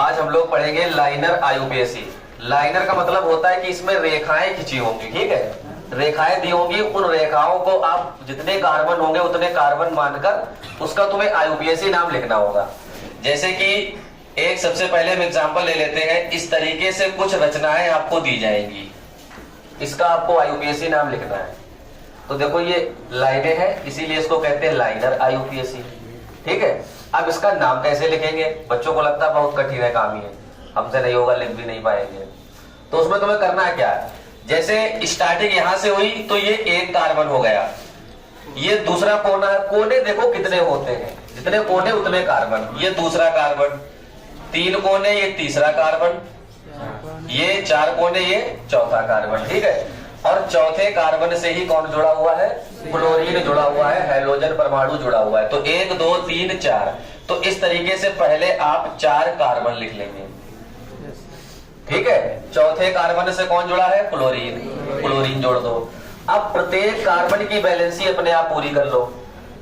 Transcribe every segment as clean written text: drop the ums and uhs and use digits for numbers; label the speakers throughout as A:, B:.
A: आज हम लोग पढ़ेंगे लाइनर आईयूपीएसी। लाइनर का मतलब होता है कि इसमें रेखाएं खिंची होंगी, ठीक है, रेखाएं दी होंगी। उन रेखाओं को आप जितने कार्बन होंगे उतने कार्बन मानकर उसका तुम्हें आईयूपीएसी नाम लिखना होगा। जैसे कि एक सबसे पहले हम एग्जांपल ले लेते हैं। इस तरीके से कुछ रचनाएं आपको दी जाएंगी, इसका आपको आईयूपीएसी नाम लिखना है। तो देखो ये लाइनें हैं, इसीलिए इसको कहते हैं लाइनर आईयूपीएसी, ठीक है। अब इसका नाम कैसे लिखेंगे? बच्चों को लगता है बहुत कठिन है, काम ही है, हमसे नहीं होगा, लिख भी नहीं पाएंगे। तो उसमें तुम्हें करना है क्या, जैसे स्टार्टिंग यहां से हुई तो ये एक कार्बन हो गया, ये दूसरा कोना है, कोने देखो कितने होते हैं, जितने कोने उतने कार्बन। ये दूसरा कार्बन, 3 कोने, ये तीसरा कार्बन, ये 4 कोने, ये चौथा कार्बन, ठीक है। और चौथे कार्बन से ही कौन जुड़ा हुआ है? क्लोरीन जुड़ा हुआ है, हाइड्रोजन परमाणु जुड़ा हुआ है। तो 1 2 3 4। तो इस तरीके से पहले आप 4 कार्बन लिख लेंगे, ठीक है। चौथे कार्बन से कौन जुड़ा है? क्लोरीन, क्लोरीन जोड़ दो। अब प्रत्येक कार्बन की वैलेंसी अपने आप पूरी कर लो।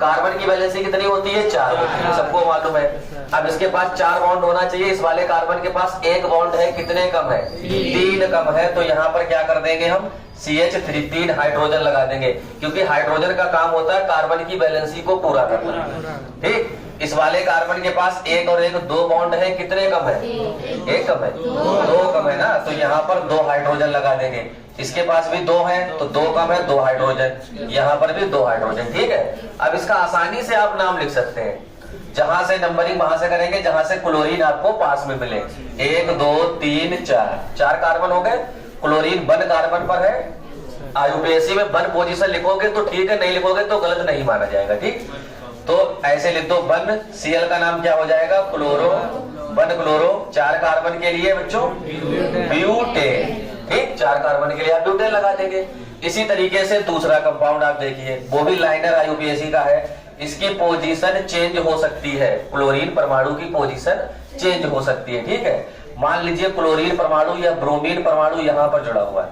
A: कार्बन की वैलेंसी कितनी होती है? 4 होती है, सबको मालूम है। अब इसके पास 4 बॉन्ड होना चाहिए, इस वाले कार्बन के पास 1 बॉन्ड है, कितने कम है? 3 कम है। तो यहाँ पर क्या कर देंगे हम? CH3 3 हाइड्रोजन लगा देंगे, क्योंकि हाइड्रोजन का काम होता है कार्बन की वैलेंसी को पूरा करना, ठीक। इस वाले कार्बन के पास 1 और 1 2 बॉन्ड है, कितने कम है? 1 कम है, 2 कम है ना। तो यहाँ पर 2 हाइड्रोजन लगा देंगे। इसके पास भी 2 है तो 2 कम है, 2 हाइड्रोजन। यहाँ पर भी 2 हाइड्रोजन, ठीक है। अब इसका आसानी से आप नाम लिख सकते हैं, जहां से नंबरिंग वहां से करेंगे जहां से क्लोरीन आपको पास में मिले। 1 2 3 4 कार्बन हो गए। क्लोरीन 1 कार्बन पर है, आईयूपीएसी में 1 पोजीशन लिखोगे तो ठीक है, नहीं लिखोगे तो गलत नहीं माना जाएगा, ठीक। तो ऐसे लिख दो 1, Cl का नाम क्या हो जाएगा? Chloro, 1 chloro. 4 कार्बन के लिए बच्चों ब्यूटेन, ठीक, 4 कार्बन के लिए आप ब्यूटेन लगा देंगे। इसी तरीके से दूसरा कंपाउंड आप देखिए, वो भी लाइनर आईयूपीएसी का है। इसकी पोजीशन चेंज हो सकती है, क्लोरीन परमाणु की पोजीशन चेंज हो सकती है, ठीक है। मान लीजिए क्लोरीन परमाणु या ब्रोमीन परमाणु यहां पर जुड़ा हुआ है।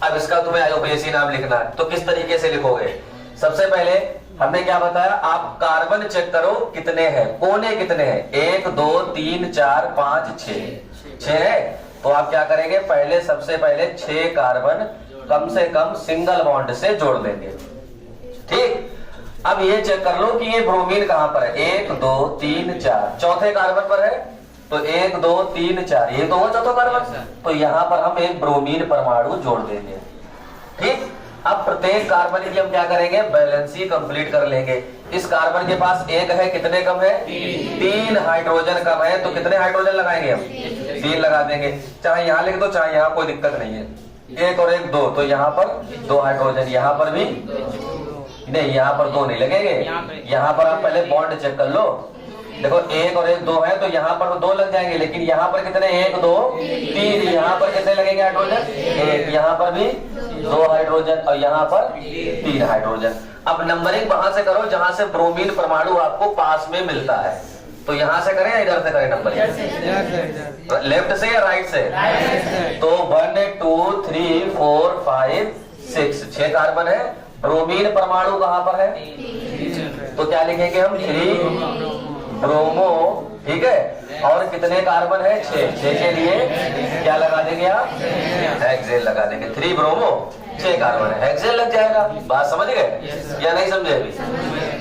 A: अब इसका तुम्हें आईयूपीएसी नाम लिखना है, तो किस तरीके से लिखोगे? सबसे पहले हमने क्या बताया, आप कार्बन चेक करो कितने हैं, कोने कितने हैं? 1 2 3 4 5 6 है। तो आप क्या करेंगे? पहले सबसे पहले 6 कार्बन कम से कम सिंगल बॉन्ड से जोड़ देंगे, ठीक। अब ये चेक कर लो कि ये ब्रोमीन कहां पर है? 1 2 3 4 चौथे कार्बन पर है। तो 1 2 3 4 ये तो हो चौथा कार्बन, तो यहां पर हम एक ब्रोमीन परमाणु जोड़ देंगे, ठीक। अब प्रत्येक कार्बन की हम क्या करेंगे? बैलेंसी कंप्लीट कर लेंगे। इस कार्बन के पास 1 है, कितने कम है? 3 हाइड्रोजन कम है, तो कितने हाइड्रोजन लगाएंगे हम? 3 लगा देंगे। चाहे यहाँ लिख दो चाहे यहाँ, कोई दिक्कत नहीं है। 1 और 1 2, तो यहाँ पर 2 हाइड्रोजन, यहाँ पर भी नहीं, यहाँ पर 2 नहीं लगेंगे। यहाँ पर आप पहले बॉन्ड चेक कर लो, देखो 1 और 1 2 है, तो यहाँ पर 2 लग जाएंगे। लेकिन यहाँ पर कितने? 1 2 3, यहाँ पर कितने लगेंगे हाइड्रोजन? 1, यहाँ पर भी 2 हाइड्रोजन और यहाँ पर 3 हाइड्रोजन। अब नंबरिंग वहां से करो जहां से ब्रोमीन परमाणु आपको पास में मिलता है। तो यहां से करें या इधर से करें नंबरिंग? लेफ्ट से या राइट से? तो 1 2 3 4 5 6 कार्बन है। ब्रोमीन परमाणु कहां पर है? तो क्या लिखेंगे हम? 3 ब्रोमो, ठीक है। और कितने कार्बन है? 6 के लिए क्या लगा देंगे आप? हेक्सेन लगा देंगे। 3 ब्रोमो 6 कार्बन है, हेक्सेन लग जाएगा। बात समझ गए या नहीं समझे अभी?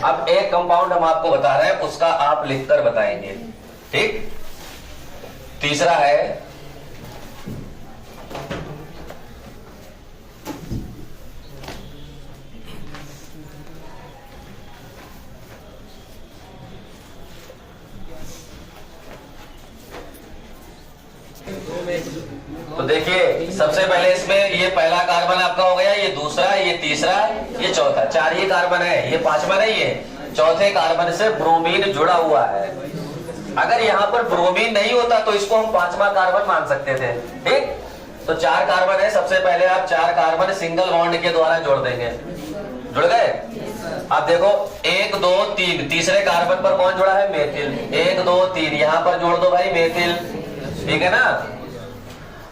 A: अब एक कंपाउंड हम आपको बता रहे हैं, उसका आप लिखकर बताएंगे, ठीक। तीसरा है तो देखिए सबसे पहले इसमें ये पहला कार्बन आपका हो गया, ये दूसरा, ये तीसरा, ये चौथा, 4 ही कार्बन है, ये 5वां नहीं है। चौथे कार्बन से ब्रोमीन जुड़ा हुआ है। अगर यहाँ पर ब्रोमीन नहीं होता तो इसको हम 5वां कार्बन मान सकते थे, ठीक। तो 4 कार्बन है, सबसे पहले आप 4 कार्बन सिंगल बॉन्ड के द्वारा जोड़ देंगे। जुड़ गए? अब देखो 1 2 3 तीसरे कार्बन पर कौन जुड़ा है? मेथिल। 1 2 3 यहाँ पर जोड़ दो भाई मेथिल, ठीक है ना।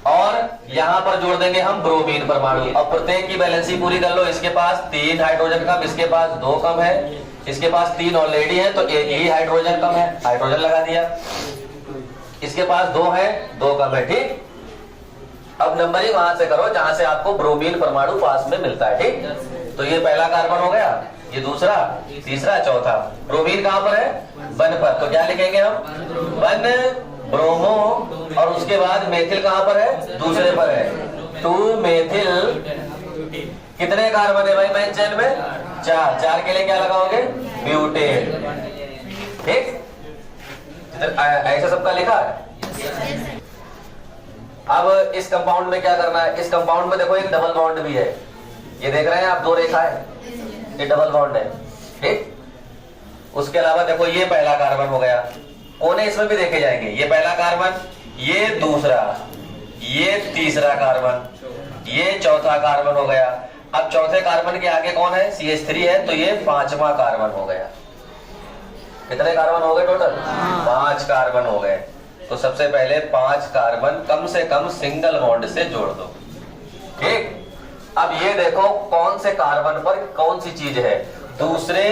A: और यहां पर जोड़ देंगे हम ब्रोमीन परमाणु। अब प्रत्येक की बैलेंसी पूरी कर लो। इसके पास 3 हाइड्रोजन कम, इसके पास 2 कम है, इसके पास 3 ऑलरेडी है तो 1 ही हाइड्रोजन कम है, हाइड्रोजन लगा दिया। इसके पास 2 है, 2 कम है, ठीक। अब नंबरिंग वहां से करो जहां से आपको ब्रोमीन परमाणु पास में मिलता है, ठीक। तो ये पहला कार्बन हो गया, ये दूसरा, तीसरा, चौथा। ब्रोमीन कहां पर है? 1 पर। तो क्या लिखेंगे हम? 1 ब्रोमो, और उसके बाद मेथिल कहां पर है? दूसरे पर है, 2 मेथिल। कितने कार्बन है भाई मेन चेन में? 4। 4 के लिए क्या लगाओगे? ब्यूटेन, ठीक। ऐसा सबका लिखा है। अब इस कंपाउंड में क्या करना है? इस कंपाउंड में देखो एक डबल बॉन्ड भी है, ये देख रहे हैं आप, 2 रेखा है, ये डबल बॉन्ड है, ठीक। उसके अलावा देखो ये पहला कार्बन हो गया, कोने इसमें भी देखे जाएंगे, ये पहला कार्बन, ये दूसरा, ये तीसरा कार्बन, ये चौथा कार्बन हो गया। अब चौथे कार्बन के आगे कौन है? CH3 है, तो ये 5वां कार्बन हो गया। कितने कार्बन हो गए टोटल? 5 कार्बन हो गए। तो सबसे पहले 5 कार्बन कम से कम सिंगल बॉन्ड से जोड़ दो, ठीक। अब ये देखो कौन से कार्बन पर कौन सी चीज है। दूसरे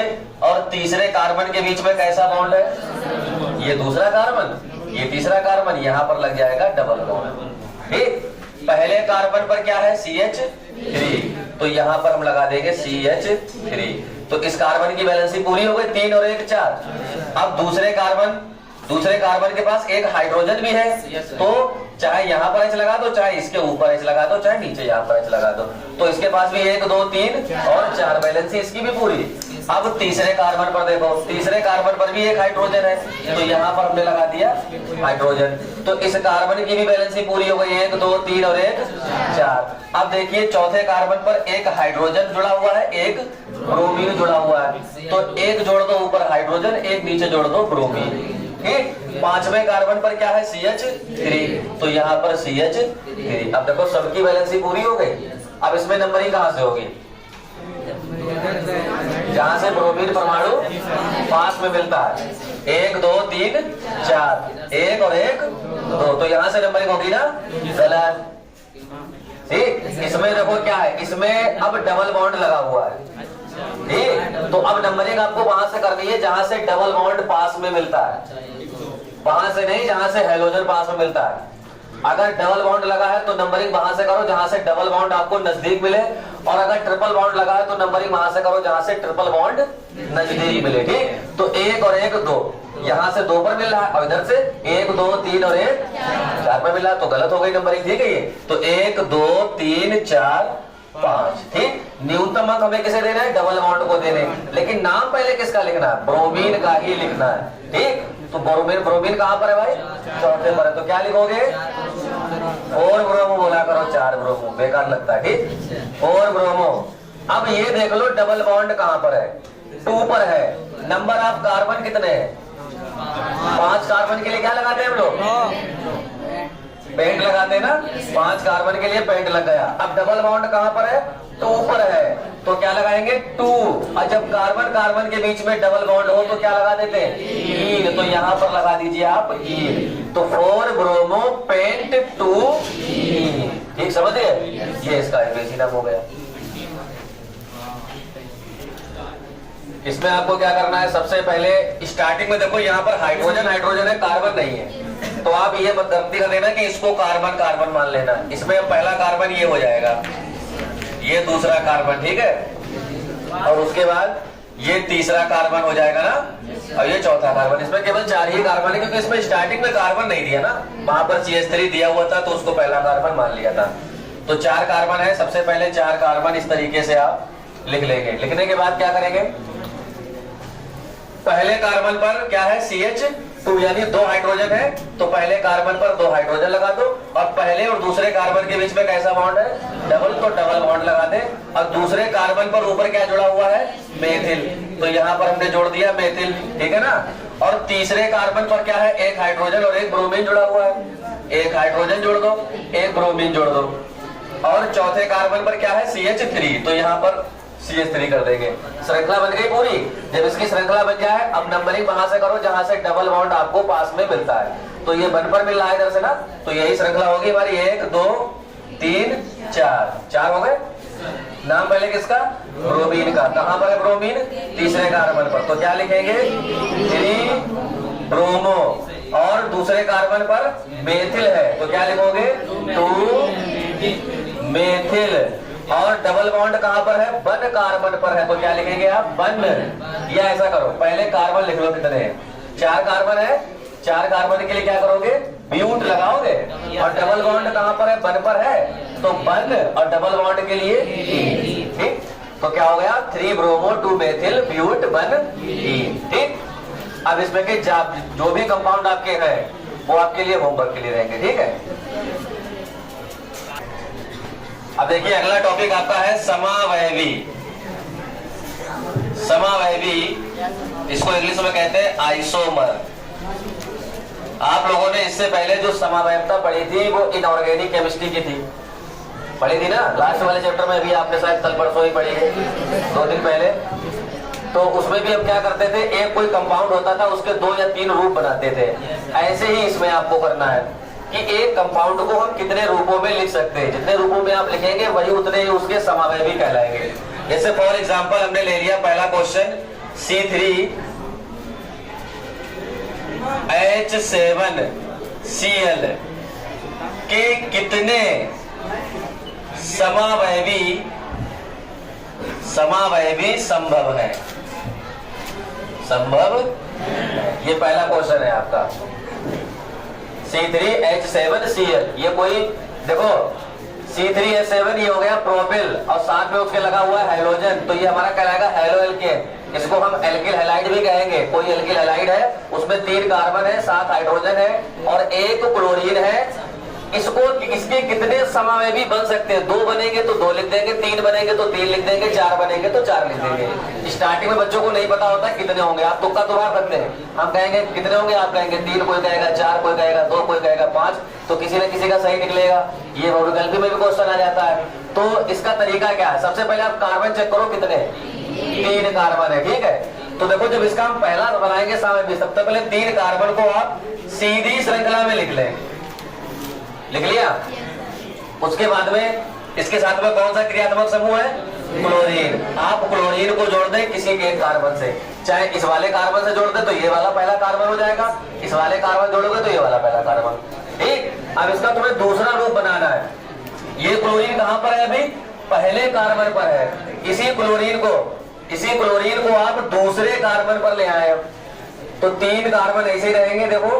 A: और तीसरे कार्बन के बीच में कैसा बॉन्ड है? ये दूसरा कार्बन, ये तीसरा कार्बन, यहां पर लग जाएगा डबल बॉन्ड, ठीक। पहले कार्बन पर क्या है? CH3, तो यहां पर हम लगा देंगे CH3। तो इस कार्बन की वैलेंसी पूरी हो गई, 3 और 1 4। अब दूसरे कार्बन के पास एक हाइड्रोजन भी है, तो चाहे यहां पर H लगा दो, चाहे इसके ऊपर H लगा दो, चाहे नीचे यहां पर H लगा दो, तो इसके पास भी 1 2 3 और 4 वैलेंसी इसकी भी पूरी। अब तीसरे कार्बन पर देखो, तीसरे कार्बन पर भी एक हाइड्रोजन है, तो यहां पर हमने लगा दिया हाइड्रोजन, तो इस कार्बन की भी वैलेंसी पूरी हो गई, 1 2 3 और 1 4। अब देखिए चौथे कार्बन पर एक हाइड्रोजन जुड़ा हुआ है, एक ब्रोमीन जुड़ा हुआ है, तो एक जोड़ दो ऊपर हाइड्रोजन, एक नीचे जोड़ दो ब्रोमीन, ठीक। 5वें कार्बन पर क्या है? CH3, तो यहाँ पर CH3। अब देखो सबकी वैलेंसी पूरी हो गई। अब इसमें नंबरिंग कहां से होगी? जहां से ब्रोमीन परमाणु पास में मिलता है, 1 2 3 4, 1 और 1 2, तो यहां से नंबरिंग होगी ना? गलत, ठीक। इसमें देखो क्या है, इसमें अब डबल बॉन्ड लगा हुआ है, ठीक। तो अब नंबरिंग आपको वहां से करनी है जहां से डबल बॉन्ड पास में मिलता है, वहां से नहीं जहां से हैलोजन पास में मिलता है। अगर डबल बॉन्ड लगा है तो नंबरिंग वहां से करो जहां से डबल बॉन्ड आपको नजदीक मिले, और अगर ट्रिपल बॉन्ड लगा है तो नंबरिंग वहां से करो जहां से ट्रिपल बॉन्ड नजदीक मिले, ठीक। तो 1 और 1 2, यहां से 2 पर मिल रहा है, और इधर से 1 2 3 और 1 4 पर मिल रहा है, तो गलत हो गई नंबरिंग, ठीक है ये। तो 1 2 3 4 5, ठीक। न्यूनतम अंक हमें किसे देना है? डबल बॉन्ड को देने, लेकिन नाम पहले किसका लिखना है? ब्रोमीन का ही लिखना है, ठीक। तो ब्रोमीन कहां पर है भाई? चौथे पर है, तो क्या लिखोगे? 4 ब्रोमो बोला करो, 4 ब्रोमो बेकार लगता है, ठीक। 4 ब्रोमो। अब ये देख लो डबल बॉन्ड कहां पर है? 2 पर है। नंबर ऑफ कार्बन कितने हैं? 5 कार्बन के लिए क्या लगाते हैं हम लोग? पेंट लगाते हैं ना, 5 कार्बन के लिए पेंट लग गया। अब डबल बॉन्ड कहां पर है? 2 पर है, तो क्या लगाएंगे? 2। और जब कार्बन के बीच में डबल बॉन्ड हो तो क्या लगा देते हैं? ईन, तो यहां पर लगा दीजिए आप ईन, तो 4 ब्रोमो पेंट 2 ईन, ठीक। समझ गए? ये इसका एफएसी नाम हो गया। इसमें आपको क्या करना है? सबसे पहले स्टार्टिंग में देखो यहाँ पर हाइड्रोजन है, कार्बन नहीं है, तो आप ये गलती कर देना कि इसको कार्बन मान लेना। इसमें पहला कार्बन ये हो जाएगा, ये दूसरा कार्बन, ठीक है, और उसके बाद ये तीसरा कार्बन हो जाएगा ना, और ये चौथा कार्बन। इसमें केवल 4 ही कार्बन है, क्योंकि इसमें स्टार्टिंग में कार्बन नहीं दिया ना, वहां पर CH3 दिया हुआ था, तो उसको पहला कार्बन मान लिया था। तो 4 कार्बन है, सबसे पहले 4 कार्बन इस तरीके से आप लिख लेंगे। लिखने के बाद क्या करेंगे? पहले कार्बन पर क्या है? CH2, यानी 2 हाइड्रोजन है, तो पहले कार्बन पर 2 हाइड्रोजन लगा दो, और पहले और दूसरे कार्बन के बीच में कैसा बॉन्ड है? डबल, तो डबल बॉन्ड लगा दे। और दूसरे कार्बन पर ऊपर क्या जुड़ा हुआ है? मेथिल, तो यहाँ पर हमने जोड़ दिया मेथिल, ठीक है ना। और तीसरे कार्बन पर क्या है? एक हाइड्रोजन और एक ब्रोमीन जुड़ा हुआ है, एक हाइड्रोजन जोड़ दो, एक ब्रोमीन जोड़ दो। और चौथे कार्बन पर क्या है? CH3, तो यहाँ पर CH3 कर देंगे। श्रृंखला बन गई पूरी। जब इसकी श्रृंखला बन जाए, अब नंबरिंग वहां से करो जहां से डबल बॉन्ड आपको पास में मिलता है, तो ये 1 पर मिल रहा है इधर से ना, तो यही श्रृंखला होगी हमारी। 1 2 3 4 हो गए। नाम पहले किसका? ब्रोमीन का। कहां पर है ब्रोमीन? तीसरे कार्बन पर, तो क्या लिखेंगे? 3 ब्रोमो, और दूसरे कार्बन पर मेथिल है तो क्या लिखोगे? 2 मेथिल। और डबल बॉन्ड कहां पर है? 1 कार्बन पर है तो क्या लिखेंगे आप? 1। या ऐसा करो, पहले कार्बन लिख लो कितने हैं? 4 कार्बन है। 4 कार्बन के लिए क्या करोगे? ब्यूट लगाओगे। और डबल बॉन्ड कहां पर है? 1 पर है तो 1 और डबल बॉन्ड के लिए ठीक। तो क्या हो गया? 3 ब्रोमो 2 मेथिल ब्यूट 1 ईन। ठीक। अब इसमें के जो भी कंपाउंड आपके हैं वो आपके लिए होमवर्क के लिए रहेंगे। ठीक है। अब देखिए अगला टॉपिक आपका है समावयवी। समावयवी, इसको इंग्लिश में कहते हैं आइसोमर। आप लोगों ने इससे पहले जो समावयवता पढ़ी थी वो इनऑर्गेनिक केमिस्ट्री की थी, पढ़ी थी ना? लास्ट वाले चैप्टर में भी आपने शायद कल परसों ही पढ़ी है, 2 दिन पहले। तो उसमें भी हम क्या करते थे, एक कोई कंपाउंड होता था उसके 2 या 3 रूप बनाते थे। ऐसे ही इसमें आपको करना है कि एक कंपाउंड को हम कितने रूपों में लिख सकते हैं। जितने रूपों में आप लिखेंगे वही उतने ही उसके समावयवी कहलाएंगे। जैसे फॉर एग्जांपल हमने ले लिया पहला क्वेश्चन, C3H7Cl के कितने समावयवी संभव है? संभव, ये पहला क्वेश्चन है आपका। C3H7Cl, ये कोई देखो C3H7 ये हो गया प्रोपिल और साथ में उसके लगा हुआ है हाइड्रोजन, तो ये हमारा कहलाएगा हेलो एल्केन। इसको हम एल्किल हैलाइड भी कहेंगे। कोई एल्किल हैलाइड है उसमें 3 कार्बन है, 7 हाइड्रोजन है और 1 क्लोरीन है। इसको इसके कितने समावयवी बन सकते हैं? 2 बनेंगे तो 2 लिख देंगे, 3 बनेंगे तो 3 लिख देंगे, 4 बनेंगे तो 4 लिख देंगे। स्टार्टिंग में बच्चों को नहीं पता होता कितने होंगे, आप तुक्का तो मार सकते हैं। हम कहेंगे कितने होंगे, आप कहेंगे 3, कोई कहेगा 4, कोई कहेगा 2, कोई कहेगा 5, तो किसी न किसी का सही निकलेगा। ये बहुविकल्पी में भी क्वेश्चन आ जाता है। तो इसका तरीका क्या है? सबसे पहले आप कार्बन चेक करो कितने, 3 कार्बन है। ठीक है। तो देखो जब इसका हम पहला बनाएंगे समावयवी, सबसे पहले 3 कार्बन को आप सीधी श्रृंखला में लिख लें। लिख लिया? उसके बाद में इसके साथ में कौन सा क्रियात्मक समूह है? क्लोरीन। आप क्लोरीन को जोड़ दें किसी के कार्बन से, चाहे इस वाले कार्बन से जोड़ दें तो ये वाला पहला कार्बन हो जाएगा, इस वाले कार्बन जोड़ोगे तो ये वाला पहला कार्बन। ठीक। अब इसका तुम्हें दूसरा रूप बनाना है। ये क्लोरीन कहां पर है? अभी पहले कार्बन पर है। इसी क्लोरीन को आप दूसरे कार्बन पर ले आए तो 3 कार्बन ऐसे ही रहेंगे, देखो।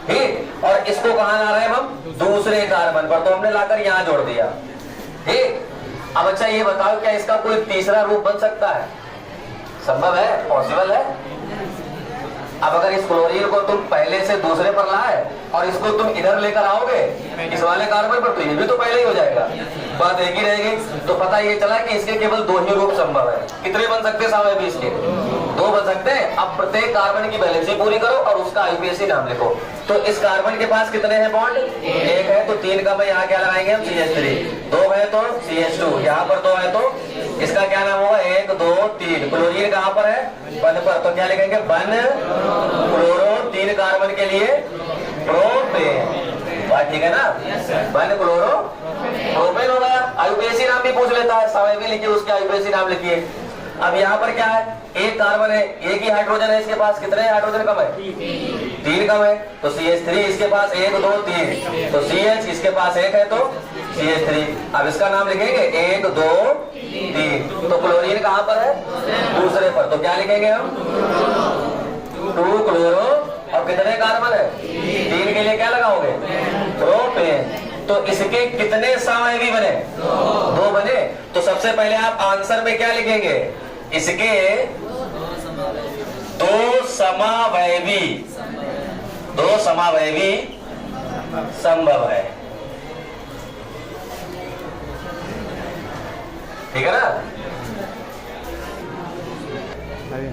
A: ठीक। और इसको कहां ला रहे हैं हम? दूसरे कार्बन पर, तो हमने लाकर यहां जोड़ दिया। ठीक। अब अच्छा ये बताओ क्या इसका कोई तीसरा रूप बन सकता है? संभव है, पॉसिबल है। अब अगर इस क्लोरीन को तुम पहले से दूसरे पर लाए और इसको तुम इधर लेकर आओगे इस वाले कार्बन पर, तो ये भी तो पहले ही हो जाएगा, बात एक ही रहेगी। तो पता ये चला कि इसके केवल 2 ही रूप संभव है। कितने बन सकते हैं समावयवी इसके? 2 बन सकते हैं। अब प्रत्येक कार्बन की वैलेंसी पूरी करो और उसका आईयूपीएसी नाम लिखो। तो इस कार्बन के पास कितने हैं बॉन्ड? 1 है तो 3 का मैं यहाँ क्या लगाएंगे हम? CH3। 2 है तो CH2, यहाँ पर 2 है तो इसका क्या नाम होगा? 1 2 3। क्लोरीन कहाँ पर है? 1 पर, तो क्या लिखेंगे? 1 क्लोरो, 3 कार्बन के लिए प्रोपेन। बात ठीक है ना? 1 क्लोरो प्रोपेन होगा। आईयूपीएसी नाम भी पूछ लेता है, समावयवी लिखिए, उसके आईयूपीएसी नाम लिखिए। अब यहाँ पर क्या है? 1 कार्बन है, 1 ही हाइड्रोजन है इसके पास। कितने हाइड्रोजन कम है? 3 कम है तो CH3 इसके पास 1 2 3, तो CH इसके पास 1 है तो CH3। अब इसका नाम लिखेंगे 1 2 3। तो क्लोरीन कहां पर है? दूसरे पर, तो क्या लिखेंगे हम? 2 क्लोरो और कितने कार्बन है? 3 के लिए क्या लगाओगे? प्रोपेन। तो इसके कितने समावयवी बने? 2 बने। तो सबसे पहले आप आंसर में क्या लिखेंगे? इसके 2 समावयवी संभव है। ठीक है ना?
B: अरे